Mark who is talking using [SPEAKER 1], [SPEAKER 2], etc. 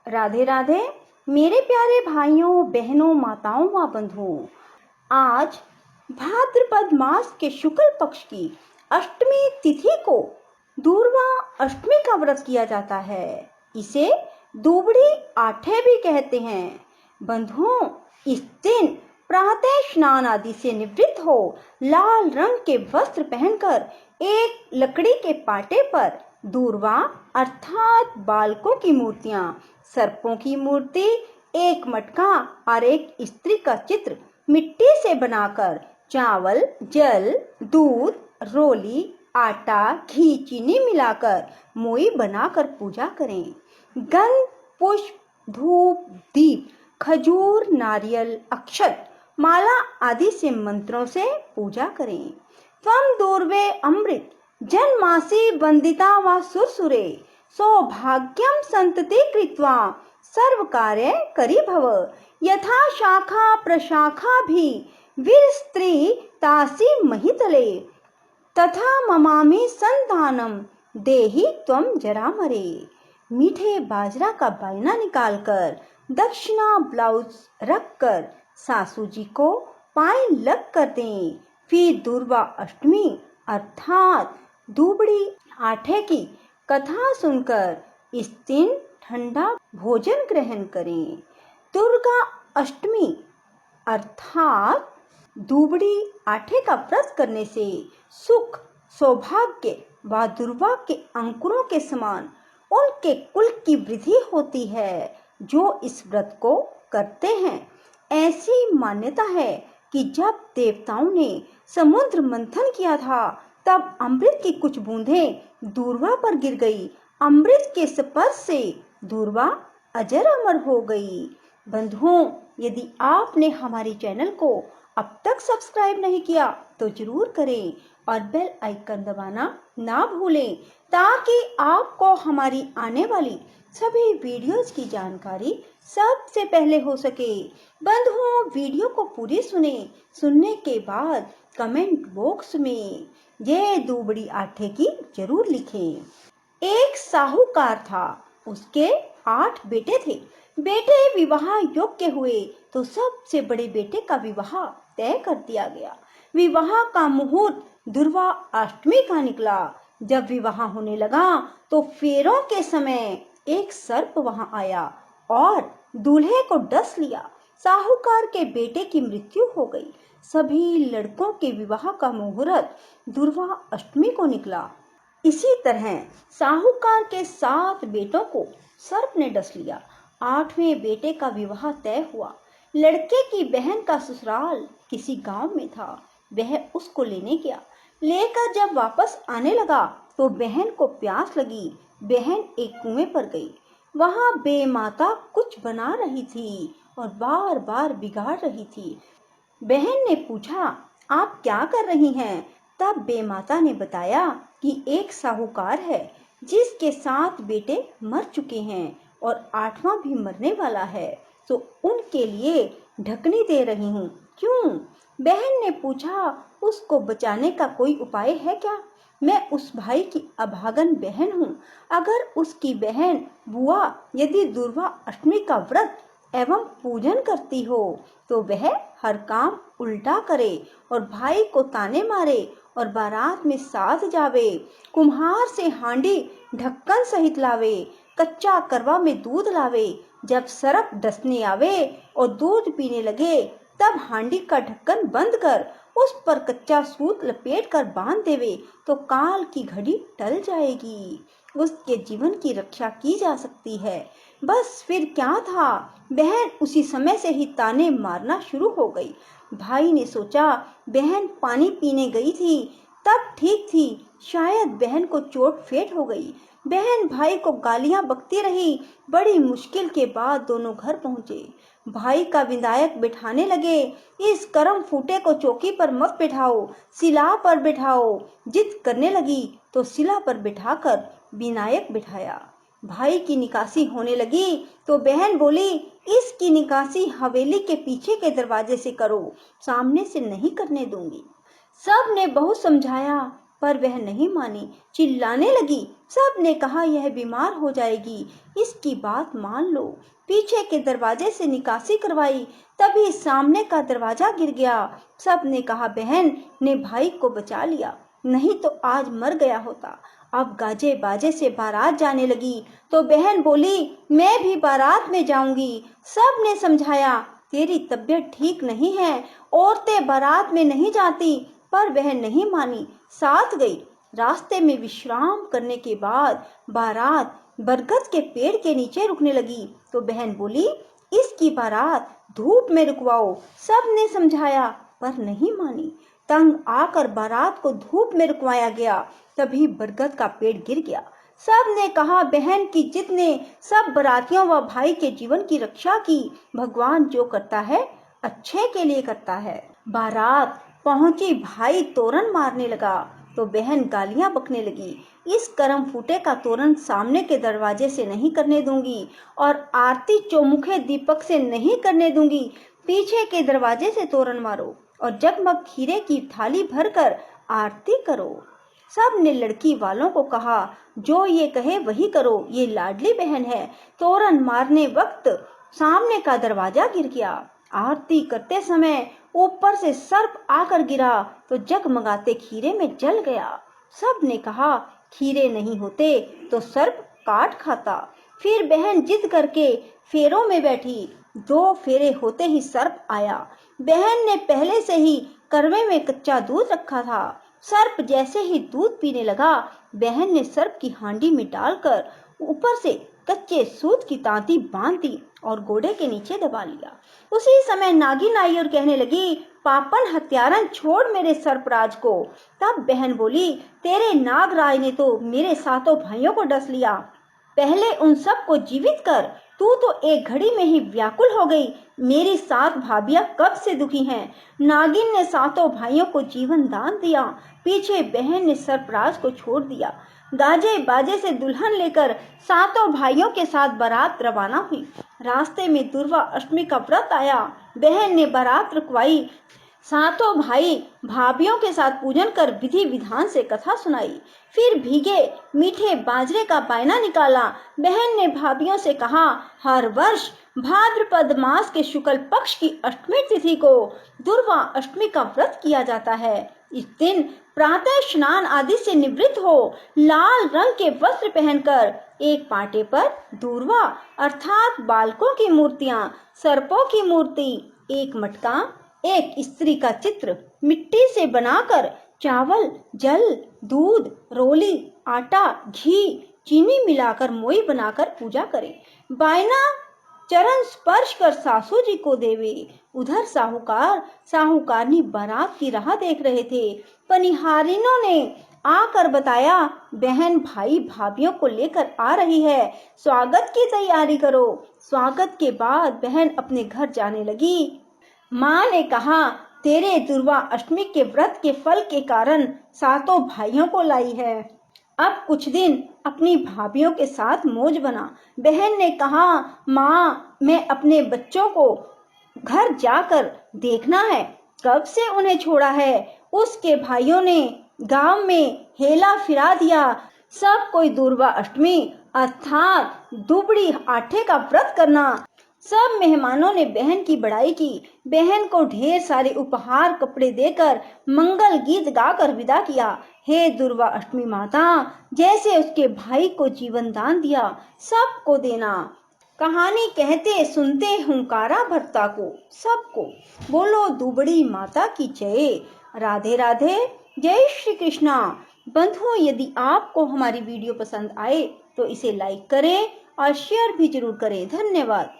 [SPEAKER 1] राधे राधे मेरे प्यारे भाइयों बहनों माताओं व बंधुओं। आज भाद्रपद मास के शुक्ल पक्ष की अष्टमी तिथि को दूर्वा अष्टमी का व्रत किया जाता है। इसे दुबड़ी आठे भी कहते हैं। बंधुओं, इस दिन प्रातः स्नान आदि से निवृत्त हो लाल रंग के वस्त्र पहनकर एक लकड़ी के पाटे पर दूर्वा अर्थात बालकों की मूर्तियां, सर्पों की मूर्ति, एक मटका और एक स्त्री का चित्र मिट्टी से बनाकर चावल, जल, दूध, रोली, आटा, घी, चीनी मिलाकर मोई बनाकर पूजा करें। गंध, पुष्प, धूप, दीप, खजूर, नारियल, अक्षत, माला आदि से मंत्रों से पूजा करें। त्वं दूर्वे अमृत जन्मासि वंदिता व सुरसुरे सौभाग्यम संतति कृत्वा सर्व कार्य करी भव। यथा शाखा प्रशाखा भी वीर स्त्री तासी महितले तथा ममामि संतानम देहि त्वं जरा मरे। मीठे बाजरा का बायना निकालकर दक्षिणा ब्लाउज रखकर सासू जी को पाए लग कर दें। फिर दुर्वा अष्टमी अर्थात दुबड़ी आठे की कथा सुनकर इस दिन ठंडा भोजन ग्रहण करें। दुर्गा अष्टमी अर्थात दुबड़ी आठे का व्रत करने से सुख, सौभाग्य व दुर्वा के अंकुरों के समान उनके कुल की वृद्धि होती है जो इस व्रत को करते हैं। ऐसी मान्यता है कि जब देवताओं ने समुद्र मंथन किया था तब अमृत की कुछ बूंदें दूर्वा पर गिर गई। अमृत के स्पर्श से दूर्वा अजर अमर हो गई। बंधुओं, यदि आपने हमारे चैनल को अब तक सब्सक्राइब नहीं किया तो जरूर करें और बेल आइकन दबाना ना भूलें ताकि आपको हमारी आने वाली सभी वीडियोस की जानकारी सबसे पहले हो सके। बंधुओं, वीडियो को पूरी सुनने के बाद कमेंट बॉक्स में ये दुबड़ी आठे की जरूर लिखें। एक साहूकार था, उसके 8 बेटे थे। बेटे विवाह योग्य हुए तो सबसे बड़े बेटे का विवाह तय कर दिया गया। विवाह का मुहूर्त दुर्वा अष्टमी का निकला। जब विवाह होने लगा तो फेरों के समय एक सर्प वहां आया और दूल्हे को डस लिया। साहूकार के बेटे की मृत्यु हो गई। सभी लड़कों के विवाह का मुहूर्त दुर्वा अष्टमी को निकला। इसी तरह साहूकार के 7 बेटों को सर्प ने डस लिया। 8वें बेटे का विवाह तय हुआ। लड़के की बहन का ससुराल किसी गांव में था। वह उसको लेने गया। लेकर जब वापस आने लगा तो बहन को प्यास लगी। बहन एक कुएं पर गई। वहां बेमाता कुछ बना रही थी और बार बार बिगाड़ रही थी। बहन ने पूछा, आप क्या कर रही हैं? तब बेमाता ने बताया कि एक साहूकार है जिसके 7 बेटे मर चुके हैं और 8वां भी मरने वाला है, तो उनके लिए ढकनी दे रही हूँ। क्यों? बहन ने पूछा, उसको बचाने का कोई उपाय है क्या? मैं उस भाई की अभागन बहन हूँ। अगर उसकी बहन बुआ यदि दुर्वा अष्टमी का व्रत एवं पूजन करती हो तो वह हर काम उल्टा करे और भाई को ताने मारे और बारात में साथ जावे, कुम्हार से हांडी ढक्कन सहित लावे, कच्चा करवा में दूध लावे। जब सरप डसने आवे और दूध पीने लगे तब हांडी का ढक्कन बंद कर उस पर कच्चा सूत लपेट कर बांध देवे तो काल की घड़ी टल जाएगी। उसके जीवन की रक्षा की जा सकती है। बस फिर क्या था, बहन उसी समय से ही ताने मारना शुरू हो गई। भाई ने सोचा बहन पानी पीने गई थी तब ठीक थी, शायद बहन को चोट फेट हो गई। बहन भाई को गालियां बकती रही। बड़ी मुश्किल के बाद दोनों घर पहुंचे। भाई का विधायक बिठाने लगे, इस करम फूटे को चौकी पर मत बिठाओ, सिला पर बिठाओ। जिद करने लगी तो सिला पर बिठाकर विनायक बिठाया। भाई की निकासी होने लगी तो बहन बोली, इसकी निकासी हवेली के पीछे के दरवाजे से करो, सामने से नहीं करने दूंगी। सब ने बहुत समझाया पर वह नहीं मानी। चिल्लाने लगी, सब ने कहा यह बीमार हो जाएगी, इसकी बात मान लो। पीछे के दरवाजे से निकासी करवाई, तभी सामने का दरवाजा गिर गया। सब ने कहा बहन ने भाई को बचा लिया, नहीं तो आज मर गया होता। अब गाजे बाजे से बारात जाने लगी तो बहन बोली मैं भी बारात में जाऊंगी। सब ने समझाया तेरी तबीयत ठीक नहीं है, औरतें बारात में नहीं जाती, पर बहन नहीं मानी, साथ गई। रास्ते में विश्राम करने के बाद बारात बरगद के पेड़ के नीचे रुकने लगी तो बहन बोली इसकी बारात धूप में रुकवाओ। सब ने समझाया पर नहीं मानी। तंग आकर बारात को धूप में रुकवाया गया, तभी बरगद का पेड़ गिर गया। सब ने कहा बहन की जिद ने सब बारातियों व भाई के जीवन की रक्षा की। भगवान जो करता है अच्छे के लिए करता है। बारात पहुंची, भाई तोरण मारने लगा तो बहन गालियां बकने लगी, इस करम फूटे का तोरण सामने के दरवाजे से नहीं करने दूंगी और आरती चौमुखे दीपक से नहीं करने दूंगी। पीछे के दरवाजे से तोरण मारो और जगमग खीरे की थाली भरकर आरती करो। सब ने लड़की वालों को कहा जो ये कहे वही करो, ये लाडली बहन है। तोरण मारने वक्त सामने का दरवाजा गिर गया। आरती करते समय ऊपर से सर्प आकर गिरा तो जगमगाते खीरे में जल गया। सब ने कहा खीरे नहीं होते तो सर्प काट खाता। फिर बहन जिद करके फेरों में बैठी, 2 फेरे होते ही सर्प आया। बहन ने पहले से ही करवे में कच्चा दूध रखा था। सर्प जैसे ही दूध पीने लगा, बहन ने सर्प की हांडी में डालकर ऊपर से कच्चे सूत की तांती बांध दी और गोड़े के नीचे दबा लिया। उसी समय नागिन आई और कहने लगी पापन हत्यारन छोड़ मेरे सर्पराज को। तब बहन बोली तेरे नागराज ने तो मेरे 7 भाइयों को डस लिया, पहले उन सब को जीवित कर। तू तो एक घड़ी में ही व्याकुल हो गई। मेरी 7 भाभियां कब से दुखी हैं। नागिन ने 7 भाइयों को जीवन दान दिया। पीछे बहन ने सर्पराज को छोड़ दिया। गाजे बाजे से दुल्हन लेकर 7 भाइयों के साथ बारात रवाना हुई। रास्ते में दुर्वा अष्टमी का व्रत आया। बहन ने बारात रुकवाई। 7 भाई भाभियों के साथ पूजन कर विधि विधान से कथा सुनाई। फिर भीगे मीठे बाजरे का बायना निकाला। बहन ने भाभियों से कहा हर वर्ष भाद्रपद मास के शुक्ल पक्ष की अष्टमी तिथि को दुर्वा अष्टमी का व्रत किया जाता है। इस दिन प्रातः स्नान आदि से निवृत्त हो लाल रंग के वस्त्र पहनकर एक पाटे पर दूर्वा अर्थात बालकों की मूर्तियां, सर्पों की मूर्ति, एक मटका, एक स्त्री का चित्र मिट्टी से बनाकर चावल, जल, दूध, रोली, आटा, घी, चीनी मिलाकर मोई बनाकर पूजा करे। बायना चरण स्पर्श कर सासू जी को देवे। उधर साहूकार साहूकारनी बारात की राह देख रहे थे। पनिहारिनों ने आकर बताया बहन भाई भाभियों को लेकर आ रही है, स्वागत की तैयारी करो। स्वागत के बाद बहन अपने घर जाने लगी। माँ ने कहा तेरे दुर्वा अष्टमी के व्रत के फल के कारण 7 भाइयों को लाई है। अब कुछ दिन अपनी भाभियों के साथ मौज बना। बहन ने कहा माँ मैं अपने बच्चों को घर जाकर देखना है, कब से उन्हें छोड़ा है। उसके भाइयों ने गांव में हेला फिरा दिया। सब कोई दुर्वा अष्टमी अर्थात दुबड़ी आटे का व्रत करना। सब मेहमानों ने बहन की बड़ाई की। बहन को ढेर सारे उपहार कपड़े देकर मंगल गीत गाकर विदा किया। हे दुर्वा अष्टमी माता, जैसे उसके भाई को जीवन दान दिया सबको देना। कहानी कहते सुनते हुंकारा भरता को सबको। बोलो दुबड़ी माता की जय। राधे राधे, जय श्री कृष्णा। बंधुओं यदि आपको हमारी वीडियो पसंद आए तो इसे लाइक करें और शेयर भी जरूर करें। धन्यवाद।